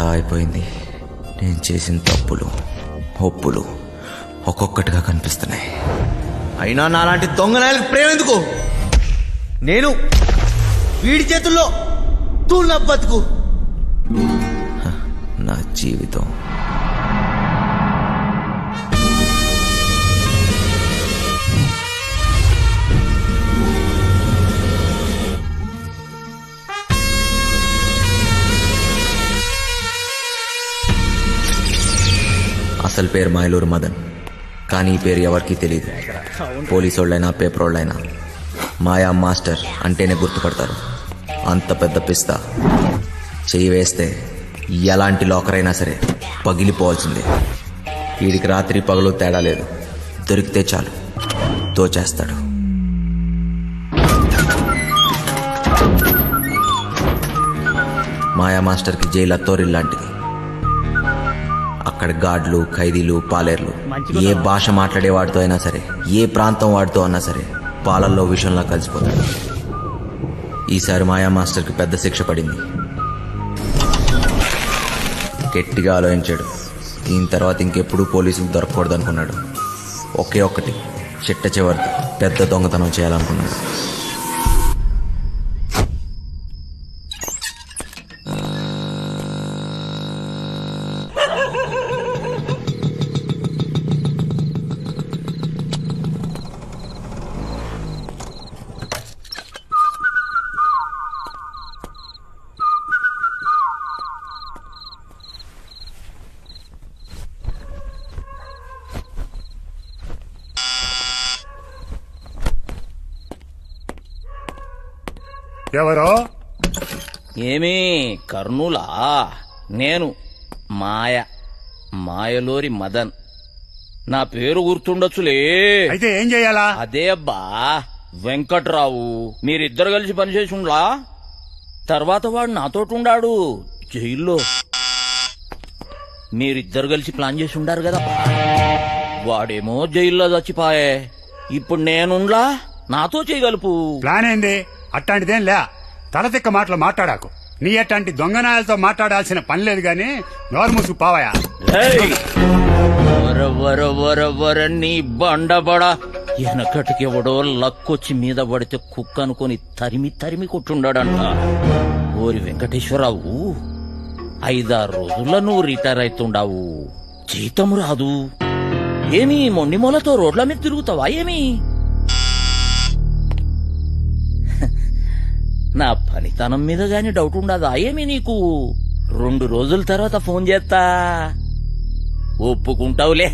అంతా అయిపోయింది. నేను చేసిన తప్పులు ఒప్పులు ఒక్కొక్కటిగా కనిపిస్తున్నాయి. అయినా నాలాంటి దొంగనాయలకు ప్రేమ ఎందుకు? నేను వీడి చేతుల్లో తూళ్ళ బతుకు. నా జీవితం అసలు పేరు మైలూరు మదన్, కానీ ఈ పేరు ఎవరికీ తెలియదు. పోలీసు వాళ్ళైనా పేపర్ వాళ్ళైనా మాయా మాస్టర్ అంటేనే గుర్తుపడతారు. అంత పెద్ద పిస్తా చెయ్యి వేస్తే ఎలాంటి లాకర్ అయినా సరే పగిలిపోవాల్సిందే. వీడికి రాత్రి పగలు తేడా లేదు. దొరికితే చాలు దోచేస్తాడు. మాయా మాస్టర్కి జైలు అత్తోరిల్ లాంటిది. అక్కడ గార్డులు, ఖైదీలు, పాలేర్లు, ఏ భాష మాట్లాడే వాడితో అయినా సరే, ఏ ప్రాంతం వాడితో అన్నా సరే పాలల్లో విషయంలా కలిసిపోతాడు. ఈసారి మాయా మాస్టర్కి పెద్ద శిక్ష పడింది. గట్టిగా ఆలోచించాడు. దీని తర్వాత ఇంకెప్పుడు పోలీసులు దొరకకూడదు అనుకున్నాడు. ఒకే ఒక్కటి చిట్ట చివరిది పెద్ద దొంగతనం చేయాలనుకున్నాడు. ఎవరో? ఏమీ కర్నూలా? నేను మాయలోరి మదన్. నా పేరు గుర్తుండొచ్చులే. అయితే ఏం చెయ్యాలా? అదే అబ్బా వెంకట్రావు. మీరిద్దరు కలిసి పనిచేసి ఉండ్లా. తర్వాత వాడు నాతోటి జైల్లో. మీరిద్దరు కలిసి ప్లాన్ చేసి ఉండారు కదా. వాడేమో జైల్లో చచ్చిపాయే. ఇప్పుడు నేనుండ్లా, నాతో చేయగలుపు. ప్లాన్ ఏంది? అట్టాంటిదేం లే. తలతిక్క మాటలు మాట్లాడాకు. నీ అట్లాంటి దొంగనాయాలతో మాట్లాడాల్సిన పని లేదు గాని నోరు మూసుకు పావయా. నీ బండబడా వెనకటికి ఎవడో లక్కొచ్చి మీద పడితే కుక్క అనుకుని తరిమి తరిమి కొట్టుండాడంట. ఓరి వెంకటేశ్వరరావు, 5-6 రోజుల్లో నువ్వు రిటైర్ అవుతుండావు. జీతం రాదు. ఏమి మొండిమూలతో రోడ్ల మీద తిరుగుతావా ఏమి? నా పనితనం మీద గాని డౌట్ ఉండదా ఏమి నీకు? 2 రోజుల తర్వాత ఫోన్ చేస్తా, ఒప్పుకుంటావులే.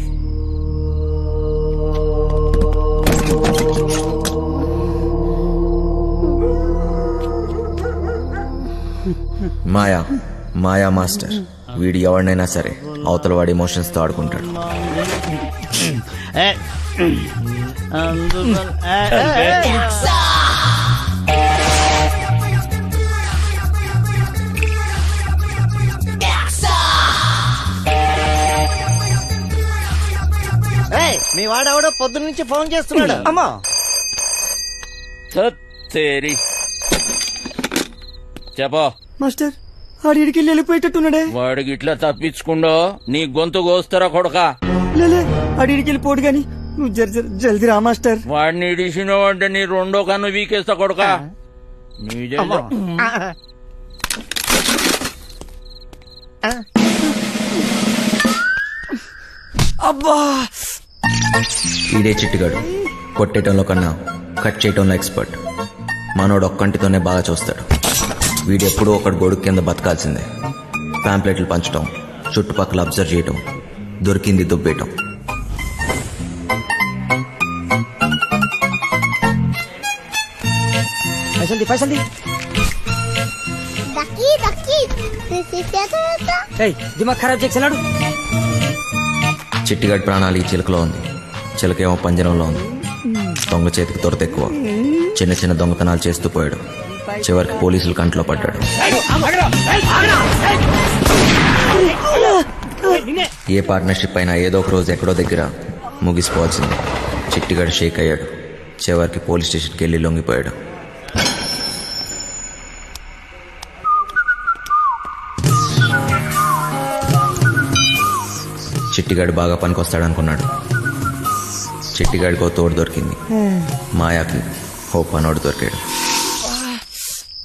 మాయా మాస్టర్ వీడి ఎవరినైనా సరే అవతల వాడి ఎమోషన్స్ తో ఆడుకుంటాడు. మీ వాడెవడో పొద్దు నుంచి ఫోన్ చేస్తున్నాడు. అమ్మా చెప్పా మాస్టర్, ఆడికి వెళ్ళిపోయేటట్టున్నాడే. వాడికి ఇట్లా తప్పించుకుండో నీ గొంతు కోస్తారా కొడక? లేలే, ఆడికి వెళ్ళిపోడు గాని నువ్వు జల్దీ రా మాస్టర్. వాడిని ఇడిసినావు అంటే నీ 2వ కన్ను వీకేస్తా కొడక. నీ అబ్బా, ఈడే చిట్టిగాడు. కొట్టేయటంలో కన్నా కట్ చేయటంలో ఎక్స్పర్ట్. మనోడు ఒక్కంటితోనే బాగా చూస్తాడు. వీడెప్పుడూ ఒకటి గొడుగు కింద బతకాల్సిందే. ప్యాంప్లెట్లు పంచటం, చుట్టుపక్కల అబ్జర్వ్ చేయటం, దొరికింది దుబ్బేయటం. దిమాగ్ ఖరాబ్ చేస్తున్నాడు. చిట్టిగాడి ప్రాణాలు ఈ చిలకలో ఉంది. చిలకేమో పంజరంలో ఉంది. దొంగ చేతికి దొరత ఎక్కువ. చిన్న చిన్న దొంగతనాలు చేస్తూ పోయాడు. చివరికి పోలీసులు కంట్లో పడ్డాడు. ఏ పార్ట్నర్షిప్ అయినా ఏదో ఒక రోజు ఎక్కడో దగ్గర ముగిసిపోవాల్సిందే. చిట్టిగాడు షేక్ అయ్యాడు. చివరికి పోలీస్ స్టేషన్కి వెళ్ళి లొంగిపోయాడు. చిట్టిగాడు బాగా పనికొస్తాడనుకున్నాడు. చిట్టిగాడికో తోడు దొరికింది. మాయాకి ఓ పనోడు దొరికాడు.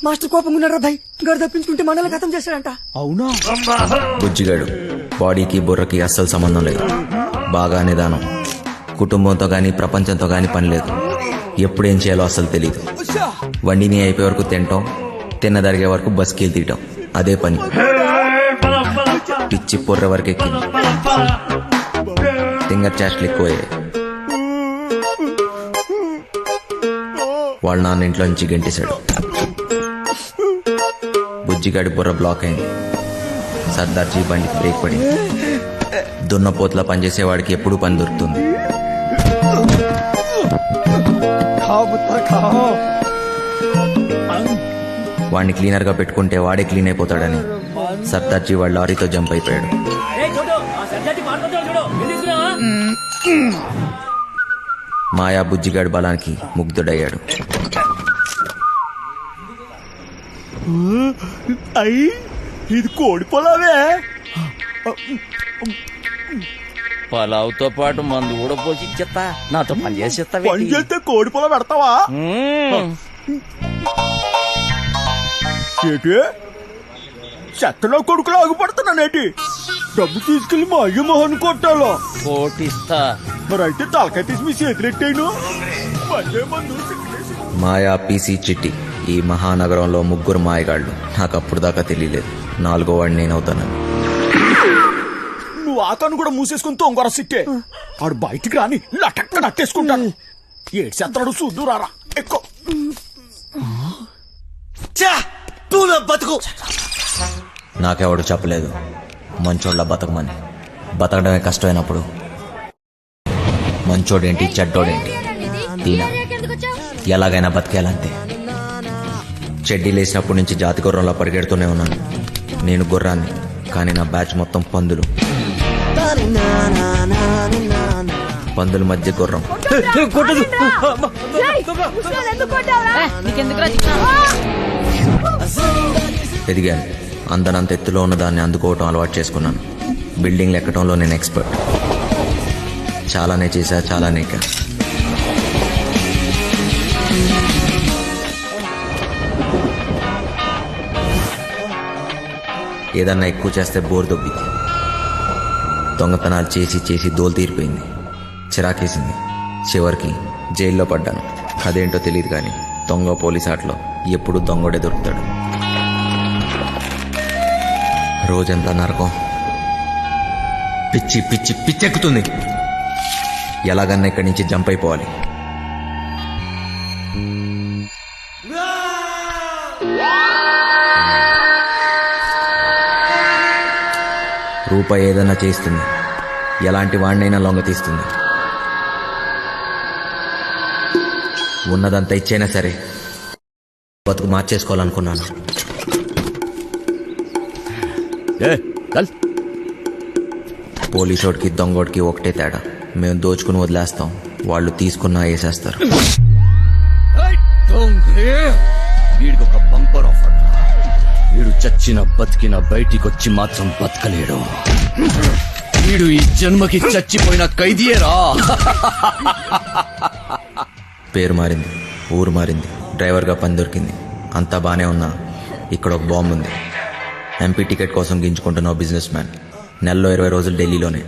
మాస్టర్ కోపంగా ఉన్నారా భయ్? గడు తప్పించుకుంటే మనల్ని ఖతం చేశాడంట. అవునా? బుజ్జిగాడు బాడీకి బుర్రకి అస్సలు సంబంధం లేదు. బాగా నిదానం. కుటుంబంతో గాని ప్రపంచంతో గాని పని లేదు. ఎప్పుడేం చేయాలో అస్సలు తెలియదు. వండిని అయిపోయే వరకు తినటం, తిన్నదరిగే వరకు బస్కీలు తీయటం, అదే పని. పిచ్చి పొర్ర వరకు ఎక్కింది. తింగర్ చేష్టలు ఎక్కువయ్యాయి. వాళ్ళ నాన్న ఇంట్లో నుంచి గెంటేశాడు. బుజ్జిగాడి బుర్ర బ్లాక్ అయింది. సర్దార్జీ బండికి బ్రేక్ పడింది. దున్నపోతులా పనిచేసేవాడికి ఎప్పుడూ పని దొరుకుతుంది. వాడిని క్లీనర్ గా పెట్టుకుంటే వాడే క్లీన్ అయిపోతాడని సర్దార్జీ వాడు లారీతో జంప్ అయిపోయాడు. మాయా బుజ్జిగాడి బలానికి ముగ్ధుడయ్యాడు. ఇది కోడి పొలావే. పలావుతో పాటు మందు కూడా పోసి ఇచ్చేస్తా. నాతో పని చేసేస్తా. పని చేస్తే కోడి పొలం పెడతావా? ఏటి చెత్తలో కొడుకులు ఆగుపడుతున్నానేటి? డబ్బు తీసుకెళ్లి మా అయ్య మొహన్ కొట్టాలో? కోటిస్తా. మరి అయితే తలకాయ తీసి మీ చేతులెట్టాను. మాయా, పీసీ, చిట్టి ఈ మహానగరంలో ముగ్గురు మాయగాళ్ళు. నాకు అప్పుడు దాకా తెలియలేదు 4వ వాడిని నేనవుతానని. నువ్వు ఆకాను కూడా మూసేసుకుని తొంగర సిట్టే. ఆడు బయటికి రాని లటక్క నట్టేసుకుంటాను. ఏడు చెత్తడు చూద్దు రారా ఎక్కువ. బతుకు నాకెవడు చెప్పలేదు మంచోళ్ళ బతకమని. బతకడమే కష్టమైనప్పుడు మంచోడేంటి చెడ్డోడేంటి తీనా ఎలాగైనా బతికేయాలంతే. చెడ్డీ లేచినప్పటి నుంచి జాతి గుర్రంలో పరిగెడుతూనే ఉన్నాను. నేను గుర్రాన్ని, కానీ నా బ్యాచ్ మొత్తం పందులు. పందుల మధ్య గుర్రం. ఎదిగాను. అందనంత ఎత్తులో ఉన్న దాన్ని అందుకోవటం అలవాటు చేసుకున్నాను. బిల్డింగ్లు ఎక్కడంలో నేను ఎక్స్పర్ట్. చాలానే చేశా, చాలానే ఎక్కా. ఏదన్నా ఎక్కువ చేస్తే బోర్ దొబ్బింది. దొంగతనాలు చేసి చేసి దోలు తీరిపోయింది. చిరాకేసింది. చివరికి జైల్లో పడ్డాను. అదేంటో తెలియదు కానీ దొంగ పోలీస్ ఆటలో ఎప్పుడు దొంగోడే దొరుకుతాడు. రోజంతా నరకం. పిచ్చి పిచ్చి పిచ్చెక్కుతుంది. ఎలాగన్నా ఇక్కడి నుంచి జంప్ అయిపోవాలి. రూపాయి ఏదైనా చేస్తుంది. ఎలాంటి వాడినైనా లొంగ తీస్తుంది. ఉన్నదంతా ఇచ్చైనా సరే బతుకు మార్చేసుకోవాలనుకున్నాను. పోలీసోడికి దొంగోడికి ఒకటే తేడా. మేము దోచుకుని వదిలేస్తాం, వాళ్ళు తీసుకున్నా వేసేస్తారు. వీడికి ఒక బంపర్ ఆఫర్. వీడు చచ్చిన బతికిన బయటికొచ్చి మాత్రం బతకలేడు. వీడు ఈ జన్మకి చచ్చిపోయిన ఖైదీయేరా. పేరు మారింది, ఊరు మారింది, డ్రైవర్గా పని దొరికింది. అంతా బానే ఉన్నా ఇక్కడ ఒక బాంబు ఉంది. ఎంపీ టికెట్ కోసం గింజుకుంటున్న బిజినెస్ మ్యాన్. నెలలో 20 రోజులు ఢిల్లీలోనే.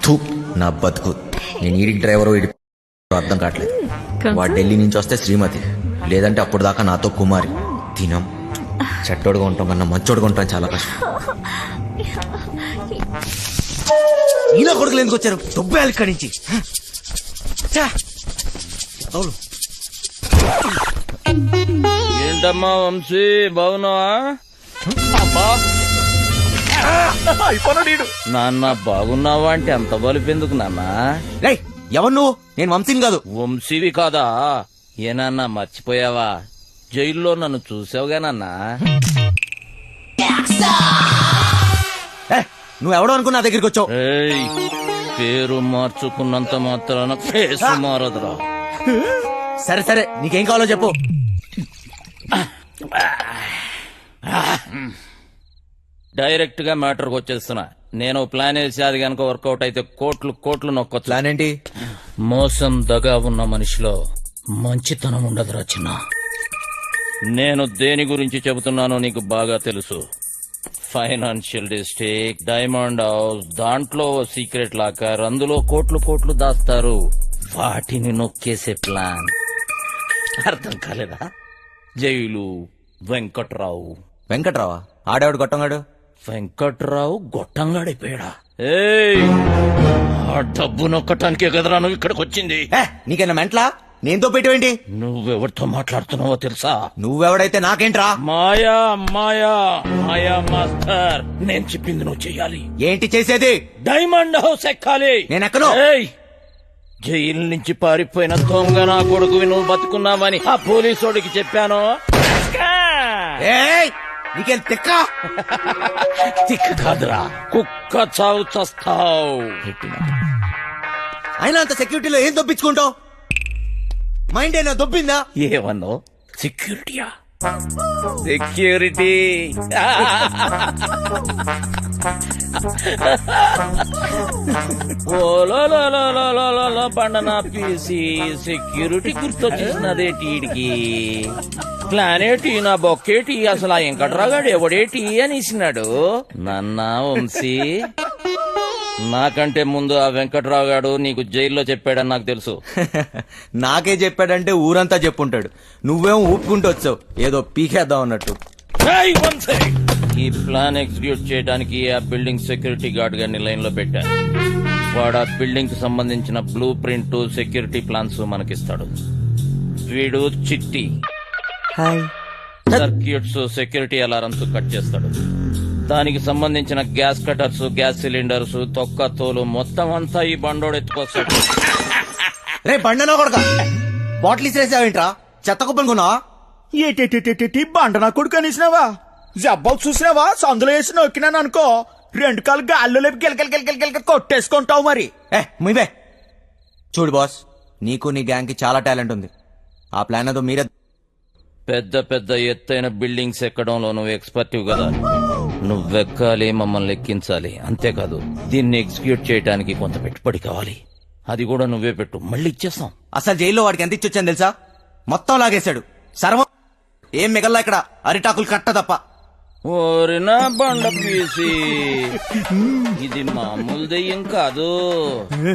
థూ, నా బతుకు. నేను ఈడికి డ్రైవరు, ఈడి అర్థం కావట్లేదు. వాడు ఢిల్లీ నుంచి వస్తే శ్రీమతి, లేదంటే అప్పుడు దాకా నాతో కుమారి. తినం. చెట్టోడుగా ఉంటాం కన్నా మంచోడుగా ఉంటాం చాలా కష్టం. ఇలా కొడుకులు ఎందుకు వచ్చారు? దొబ్బేయాలి ఇక్కడి నుంచి. ఏంటమ్మా వంశీ, బాగున్నావా? నాన్న బాగున్నావా అంటే అంత బలిపెందుకు నాన్న? ఎవరు నువ్వు? నేను వంశీని కాదు. వంశీవి కాదా? ఏనాన్నా మర్చిపోయావా? జైల్లో నన్ను చూసావుగా నాన్నా? నువ్వెవడో అనుకున్నా దగ్గరికి వచ్చావు. ఏయ్, పేరు మార్చుకున్నంత మాత్రాన ఫేస్ మారదురా. సరే సరే, నీకేం కావాలో చెప్పు. డైరెక్ట్ గా మ్యాటర్కి వచ్చేస్తున్నా. నేను ప్లాన్ వేసి అది గనక వర్కౌట్ అయితే కోట్లు నొక్కొచ్చు. ప్లాన్ ఏంటి? మోసం దగా ఉన్న మనిషిలో మంచితనం ఉండదురా చిన్న. నేను దేని గురించి చెబుతున్నానో నీకు బాగా తెలుసు. ఫైనాన్షియల్ డిస్ట్రిక్ట్, డైమండ్ హౌస్, దాంట్లో సీక్రెట్ లాకర్, అందులో కోట్లు దాస్తారు. వాటిని నొక్కేసే ప్లాన్. అర్థం కాలేదా? జైలు వెంకట్రావు. వెంకట్రావా? ఆడేవాడు గొట్టంగాడు. వెంకట్రావు గొట్టంగాడిపోయాడా? ఏయ్, ఆ డబ్బు నొక్కటానికే కదరా నువ్వు ఇక్కడికి వచ్చింది. నీకైనా మెంట్లా? నేనుతో పెట్టేవేంటి? నువ్వెవరితో మాట్లాడుతున్నావో తెలుసా? నువ్వెవడైతే నాకేంట్రా? మాయా మాస్టర్, నేను చెప్పింది నువ్వు చెయ్యాలి. ఏంటి చేసేది? డైమండ్ హౌస్ ఎక్కాలి. నేనెక్కను. ఏయ్, జైలు నుంచి పారిపోయిన దొంగ నా కొడుకువి నువ్వు బతుకున్నావని ఆ పోలీసోడికి చెప్పాను. ఏయ్, నీకేం తిక్క? తిక్క కాదురా, కుక్క చావు చస్తావు. అయినా అంత సెక్యూరిటీలో ఏం దొప్పించుకుంటావు? మైండ్ అయినా దొబ్బిందా? ఏమన్నో? సెక్యూరిటీయా? సెక్యూరిటీ పండనా పీసి సెక్యూరిటీ గుర్తొచ్చేసినదేటి ఈడికి. ప్లానేటి నా బొక్కేటి, అసలు ఆ వెంకట్రాగాడు ఎవడేటి అనేసినాడు. నన్నా వంశీ, నాకంటే ముందు ఆ వెంకట్రావు గాడు నీకు జైల్లో చెప్పాడని నాకు తెలుసు. నాకే చెప్పాడంటే ఊరంతా చెప్పుంటాడు. నువ్వేం ఊపుకుంటూ వచ్చావు ఏదో పీకేద్దాం అన్నట్టు. ఈ ప్లాన్ ఎగ్జిక్యూట్ చేయడానికి ఆ బిల్డింగ్ సెక్యూరిటీ గార్డ్ గారిని లైన్ లో పెట్టా. వాడు ఆ బిల్డింగ్ కి సంబంధించిన బ్లూ ప్రింట్, సెక్యూరిటీ ప్లాన్స్ మనకిస్తాడు. వీడు చిట్టి సర్క్యూట్స్, సెక్యూరిటీ అలారమ్స్ కట్ చేస్తాడు. దానికి సంబంధించిన గ్యాస్ కటర్స్, గ్యాస్ సిలిండర్స్, తొక్క తోలు మొత్తం అంతా ఈ బండోడు ఎత్తుకొస్తాడు. రే బండనా కొడక, బాటిల్ ఇసిరేసావేంట్రా? చెత్త కుప్పలు కొన్నావా? ఏటి బండ నా కొడుకు అనేసినావా? జబ్బాలు చూసినావా? సందులో వేసి నొక్కినాను అనుకో, 2 కాళ్ళు గాల్లో లేపి గిలకలు కొట్టేసుకుంటావు మరి. మీవే చూడు బాస్, నీకు నీ గ్యాంగ్ కి చాలా టాలెంట్ ఉంది. ఆ ప్లాన్ అదో మీరే. పెద్ద ఎత్తైన బిల్డింగ్స్ ఎక్కడంలో నువ్వు ఎక్స్పర్టివ్ కదా. నువ్వెక్కాలి, మమ్మల్ని ఎక్కించాలి. అంతేకాదు, దీన్ని ఎగ్జిక్యూట్ చేయడానికి కొంత పెట్టుబడి కావాలి. అది కూడా నువ్వే పెట్టు, మళ్ళీ ఇచ్చేస్తాం. అసలు జైల్లో వాడికి ఎంత ఇచ్చొచ్చాను తెలుసా? మొత్తం లాగేశాడు. సర్వం ఏం మిగల్లా ఇక్కడ, అరిటాకులు కట్ట తప్ప. ఓరినా బండ పీసి, ఇది మామూలు దెయ్యం కాదు.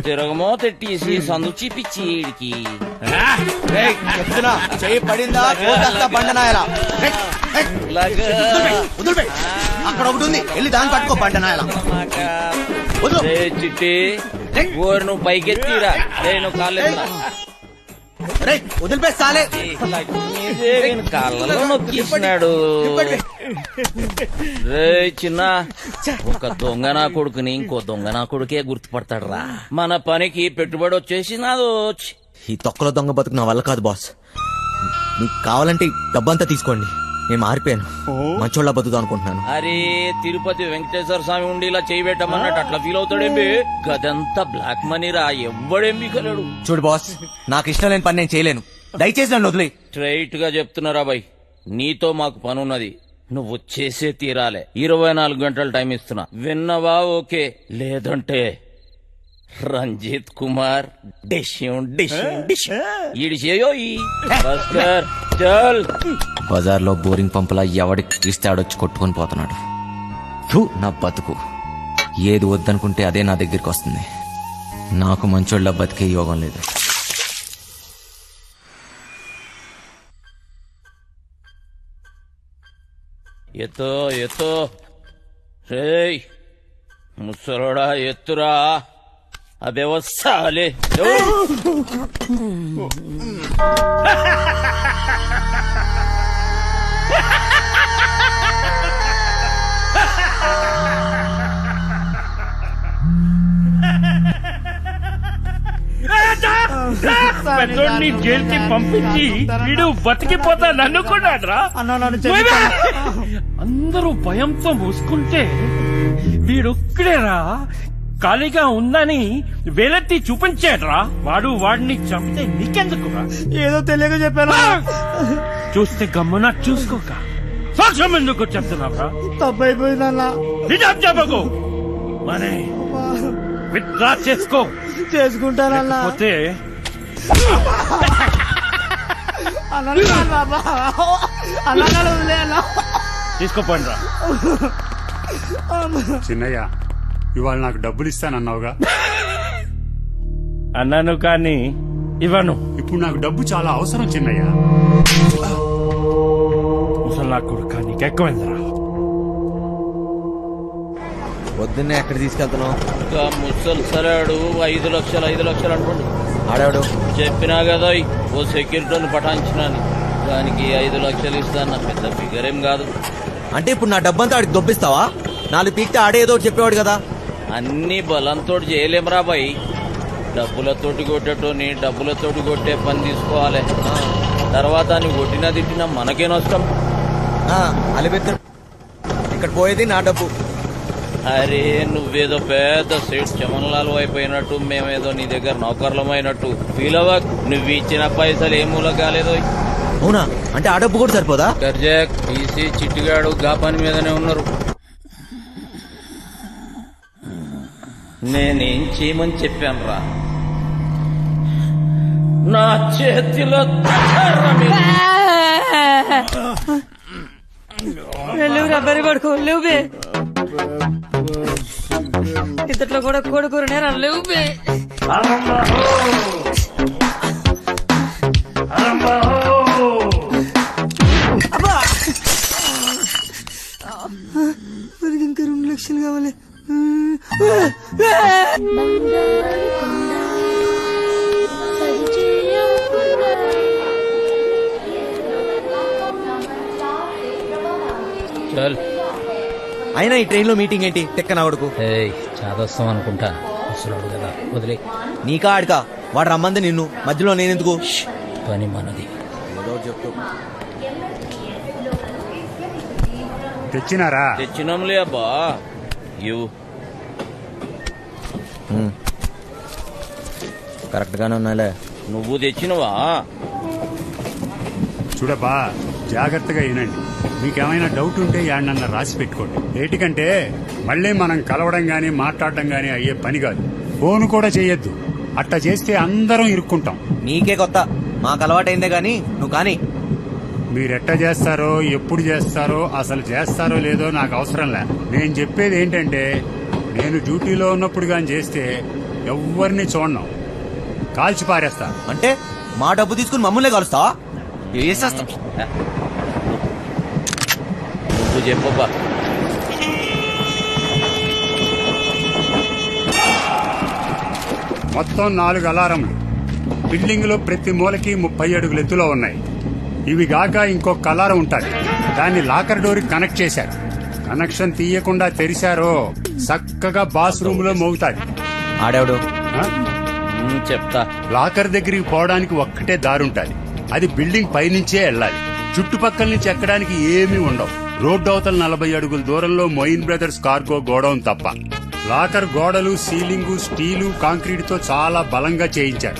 తిరగమో తెట్టేసి సందు చూపిచ్చి ఈడికి. చెప్తున్నా, చెయ్యి పడిందా బండనాయలా. అక్కడ ఒకటి ఉంది, వెళ్ళి దాన్ని పట్టుకో బండనాయలా. చిట్టి, ఓరి నువ్వు పైకెత్తిరా. నువ్వు కాలేదు వదిలిపేస్తాలే. కాళ్ళలో నొక్కిస్తున్నాడు. రే చిన్న, ఒక దొంగ నా కొడుకుని ఇంకో దొంగ నా కొడుకే గుర్తుపడతాడు రా. మన పనికి పెట్టుబడి వచ్చేసి నాదో. ఈ తొక్కలో దొంగ బతుకు నా వల్ల కాదు బాస్. మీకు కావాలంటే డబ్బంతా తీసుకోండి. నేను మారిపోయాను, మంచోళ్ళ బతుకుతా అనుకుంటున్నాను. అరే, తిరుపతి వెంకటేశ్వర స్వామి ఉండి ఇలా చేయబెట్టమన్నట్టు అట్లా ఫీల్ అవుతాడేంబి? గదంతా బ్లాక్ మనీ రా, ఎవ్వడేంబి కలడు. చూడు బాస్, నాకు ఇష్టం లేని పని నేను చేయలేను. దయచేసి నన్ను వదిలే. స్ట్రైట్ గా చెప్తున్నారా బాయ్, నీతో మాకు పనున్నది. నువ్వు చేసే తీరాలే. 24 గంటలు టైం ఇస్తున్నా. విన్నవా? ఓకే, లేదంటే రంజిత్ కుమార్ బజార్లో బోరింగ్ పంపులా ఎవడికి ఇస్తే ఆడొచ్చి కొట్టుకొని పోతున్నాడు. నా బతుకు ఏది వద్దనుకుంటే అదే నా దగ్గరికి వస్తుంది. నాకు మంచోళ్ళ బతికే యోగం లేదు. ఎత్తో రేయ్ ముసలోడా, ఎత్తురా. అబే వస్తాలే. పెద్దోడిని జైలుకి పంపించి వీడు బతికిపోతా అనుకున్నాడ్రా. అందరూ భయంతో మూసుకుంటే వీడొక్కడేరా ఖాళీగా ఉందని వేలెత్తి చూపించాడ్రా. వాడిని చంపితే నీకెందుకురా? ఏదో తెలియక చెప్పాను. చూస్తే గమ్మున చూసుకోక సాక్ష్యం ఎందుకు చెప్తున్నావురా? తప్పైపోయిందన్నా. నిజం చెప్పకు. మనీ విత్డ్రా చేసుకో. చేసుకుంటానన్నా. పోతే తీసుకోపోండి రా. చిన్నయ్య ఇవాళ నాకు డబ్బులు ఇస్తానన్నావుగా, అన్నాను కానీ ఇవ్వను. ఇప్పుడు నాకు డబ్బు చాలా అవసరం చిన్నయ్య. ముసలా కొడుకా నీకెక్కువైందిరా. పొద్దున్నే ఎక్కడ తీసుకెళ్తున్నావు? ఇంకా ముసలి సరాడు 5 లక్షలు 5 లక్షలు అనుకోండి. ఆడాడు చెప్పినా కదా ఓ సెక్యూరిటీని పటాయించినాను, దానికి 5 లక్షలు ఇస్తాను. పెద్ద ఫిగర్ ఏం కాదు. అంటే ఇప్పుడు నా డబ్బంతా ఆడికి దొబ్బిస్తావా? 4 పీక్తే ఆడే ఏదో ఒకటి చెప్పేవాడు కదా. అన్ని బలంతో చేయలేమరా బాయ్. డబ్బులతోటి కొట్టేటోని డబ్బులతోటి కొట్టే పని తీసుకోవాలి. తర్వాత నువ్వు కొట్టినా తిట్టినా మనకే నష్టం. అలిపెత్తాడు. ఇక్కడ పోయేది నా డబ్బు. అరే నువ్వేదో పెద్ద సేట్ చమన్లాలు అయిపోయినట్టు, మేమేదో నీ దగ్గర నౌకర్లమైనట్టు ఫీల్ అవ్వక్. నువ్వు ఇచ్చిన పైసలు ఏ మూల కాలేదో. అవునా? అంటే ఆ డబ్బు కూడా సరిపోదా? గర్జాక్ పీసీ చిట్టిగాడు గా పని మీదనే ఉన్నారు. నేనేం చేయమని చెప్పాను రా? నా చేతిలో లేవురా బరి పడుకో లేవు బే. ఇంతట్లో కూడా కోడుకూరనే లేవు బే. ఇంకా 2 లక్షలు కావాలి. చల్. అయినా ఈ ట్రైన్ లో మీటింగ్ ఏంటి? తెక్క నా కొడుకు. చాదొస్తాం అనుకుంటా. ముసలాడు కదా వదిలే. నీకా ఆడికా? వాడు రమ్మంది నిన్ను, మధ్యలో నేనెందుకు? పని మనది. ఏదో చెప్తూ తెచ్చినారా? తెచ్చినాంలే అబ్బా. ఇవ్వు. కరెక్ట్ గానే ఉన్నాలే. నువ్వు తెచ్చినవా? చూడబ్బా, జాగ్రత్తగా వినండి. మీకేమైనా డౌట్ ఉంటే యాడనన్నా రాసి పెట్టుకోండి. ఏటికంటే మళ్ళీ మనం కలవడం గానీ మాట్లాడడం గానీ అయ్యే పని కాదు. ఫోన్ కూడా చేయొద్దు. అట్టా చేస్తే అందరం ఇరుక్కుంటాం. నీకే కొత్త, మాకు అలవాటైందే గాని నువ్వు కానీ. మీరెట్టా చేస్తారో, ఎప్పుడు చేస్తారో, అసలు చేస్తారో లేదో నాకు అవసరంలే. నేను చెప్పేది ఏంటంటే, నేను డ్యూటీలో ఉన్నప్పుడు గాని చేస్తే ఎవ్వరిని చూడను, కాల్చి పారేస్తా. అంటే మా డబ్బు తీసుకుని మమ్మల్ని కలుస్తావా? వేసేస్తాం. నువ్వు చెప్పబ్బా. మొత్తం 4 అలారంలు బిల్డింగ్ లో ప్రతి మూలకి 30 అడుగుల ఎత్తులో ఉన్నాయి. ఇవి గాక ఇంకొక అలారం ఉంటుంది. దాన్ని లాకర్ డోర్ కనెక్ట్ చేశారు. కనెక్షన్ తీయకుండా తెరిచారో చక్కగా బాస్ రూమ్ లో మోగుతాది. ఆడాడు ఆ? చెప్తా. లాకర్ దగ్గరికి పోవడానికి ఒక్కటే దారుంటది. అది బిల్డింగ్ పైనుంచే వెళ్ళాలి. చుట్టుపక్కల నుంచి ఎక్కడానికి ఏమీ ఉండవు. రోడ్డు అవతల 40 అడుగుల దూరంలో మొయిన్ బ్రదర్స్ కార్గో గోడౌన్ తప్ప. లాకర్ గోడలు, సీలింగు స్టీలు, కాంక్రీట్ తో చాలా బలంగా చేయించారు.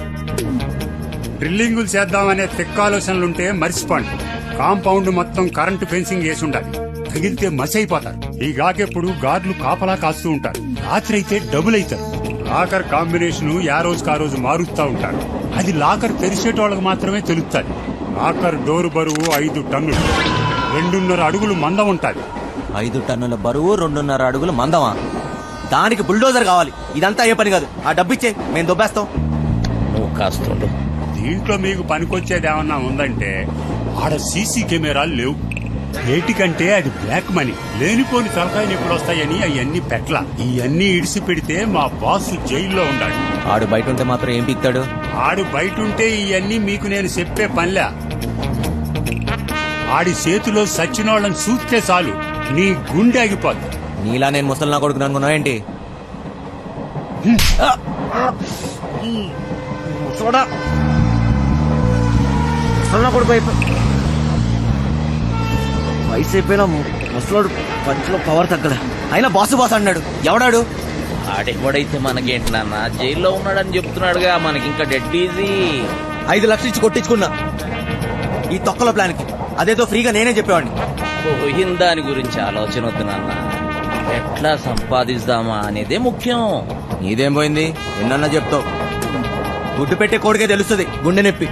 డ్రిల్లింగులు చేద్దామనే తెక్కాలోచనలుంటే మర్చిపోండి. కాంపౌండ్ మొత్తం కరెంటు ఫెన్సింగ్ వేసి ఉండాలి. తగిలితే మసైపోతారు. ఈ గాకెప్పుడు గార్డులు కాపలా కాస్తూ ఉంటారు. రాత్రి అయితే డబుల్ అవుతారు. లాకర్ కాంబినేషన్ యా రోజుకా రోజు మారుస్తూ ఉంటారు. అది లాకర్ తెరిచేటోళ్ళకి మాత్రమే తెలుస్తుంది. లాకర్ డోరు బరువు 5 టన్నులు, 2.5 అడుగులు మందం ఉంటుంది. 5 టన్నుల బరువు, 2.5 అడుగులు మందమా? దానికి బుల్డోజర్ కావాలి. ఇదంతా అయ్యే పని కాదు. ఆ డబ్బిచ్చే, మేము దొబ్బేస్తాం. నువ్వు కాస్తుండు. దీంట్లో మీకు పనికొచ్చేది ఏమన్నా ఉందంటే ఆడ సీసీ కెమెరాలు లేవు. ఏటికంటే అది బ్లాక్ మనీ. లేనిపోని తలకాయ నొప్పులు వస్తాయని అవన్నీ పెట్ల. ఇవన్నీ ఇడిసి పెడితే మా బాస్ జైల్లో ఉండాడు. ఆడు బయట ఉంటే మాత్రం ఏం పీక్తాడు? ఆడు బయట ఉంటే ఇవన్నీ మీకు నేను చెప్పే పనిలే. ఆడి చేతిలో సచ్చినోళ్ళని చూస్తే చాలు నీ గుండె ఆగిపోద్ది. నీలా నేను ముసలి నా కొడుకు అనుకున్నావు ఏంటి? వయసు అయిపోయినా ముసలోడు పంచులో పవర్ తగ్గలే. అయినా బాసు బాస్ అన్నాడు. ఎవడాడు? ఆడెవడైతే మనకేంటి నాన్న, జైల్లో ఉన్నాడని చెప్తున్నాడుగా. మనకి ఇంకా డెడ్ ఈజీ. 5 లక్షలు ఇచ్చి కొట్టించుకున్నా ఈ తొక్కల ప్లాన్ కి. అదేదో ఫ్రీగా నేనే చెప్పేవాడిని. పోయిన దాని గురించి ఆలోచన వద్దు నాన్న, ఎట్లా సంపాదిస్తామా అనేదే ముఖ్యం. నీదేం పోయింది? ఎన్నన్నా చెప్తావు. గుడ్డు పెట్టే కోడికే తెలుస్తుంది గుండె నొప్పి.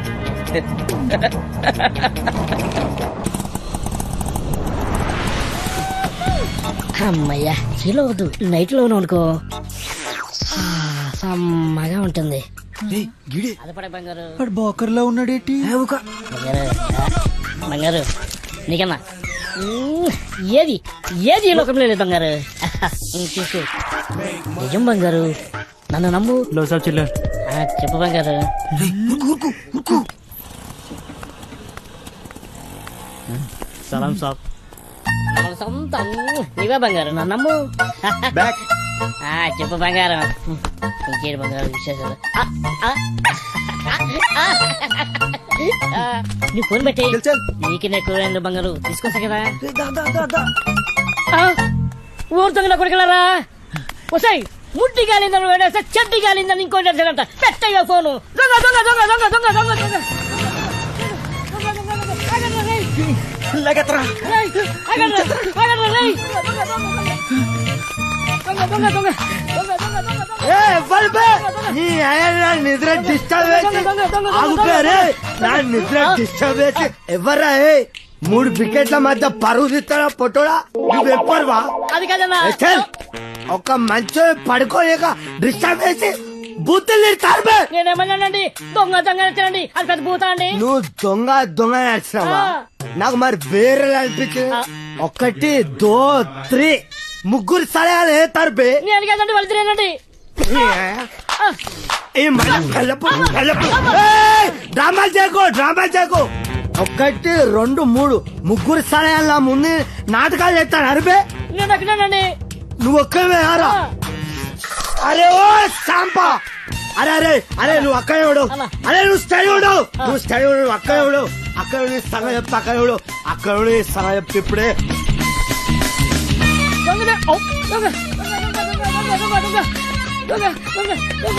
అమ్మయ్యా చీలో వద్దు, నైట్ లోనే అనుకో సమ్మగా ఉంటుంది. అదపడే బంగారు బోకర్లో ఉన్నాడేటి? బంగారు బంగారు నీకన్నా ఏది ఏది ఈ లోకంలో లేదు బంగారు. తీసుకో నిజం బంగారు, నన్ను నమ్ము. చెప్పు బంగారు. సలాం సాబ్. మన సొంతం నీవే బంగారు, నన్ను నమ్ము. చెప్పు బంగారం, ఇంకేడు బంగారు విశేషాలు. నీ ఫోన్ పెట్టి నీకు ఎక్కువ బంగారు తీసుకొస్తా కదా. ఊరుతుంది నా కొడుకులారా. వసాయి ముట్టి గాలిందని వేడేస్తే చెడ్డి గాలిందని ఇంకోటి అంట. పెట్టయ్యా ఫోను. దొంగ దొంగ దొంగ దొంగ దొంగ దొంగ దొంగ నిద్ర డిస్టర్బ్ నిద్ర డిస్టర్బ్ ఎవర్రా? 3 వికెట్ల మధ్య పరుగు తీస్తారా పొట్టోడా? నువ్వు ఎప్పరువా? అది కదన్నా ఒక మంచి పడుకోలేక డిస్టర్బ్ చేసి బూతులు తిడతారు బే. నేనేమన్నానండి? దొంగ దొంగ నచ్చండి, అది పెద్ద భూత అండి. నువ్వు దొంగ దొంగ నడిచినావా? నాకు మరి వేరే అనిపించింది. 1 2 3 ముగ్గురు సలహాలు వేస్తారు బే. నేను కదండి వాళ్ళు తినేనండి. డ్రామాలు చేయకు, డ్రామాలు చేయకు. 1 2 3 ముగ్గురు సలహాల ముందు నాటకాలు చేస్తాను అరిబే. నేను అక్కడేనండి. నువ్వు ఒక్కవే ఆరా. అరే ఓ సాంపా, అరే అరే అరే నువ్వు అక్కడ ఇవ్వడు. అరే నువ్వు స్టడీ ఇవ్వడు, నువ్వు స్టడీ ఇవ్వడు. అక్కడ ఇవ్వడు, అక్కడ సగం చెప్తా. అక్కడ ఇవ్వడు, అక్కడ సగం చెప్తా. ఇప్పుడే దొంగ దొంగ దొంగ దొంగ దొంగ దొంగ దొంగ దొంగ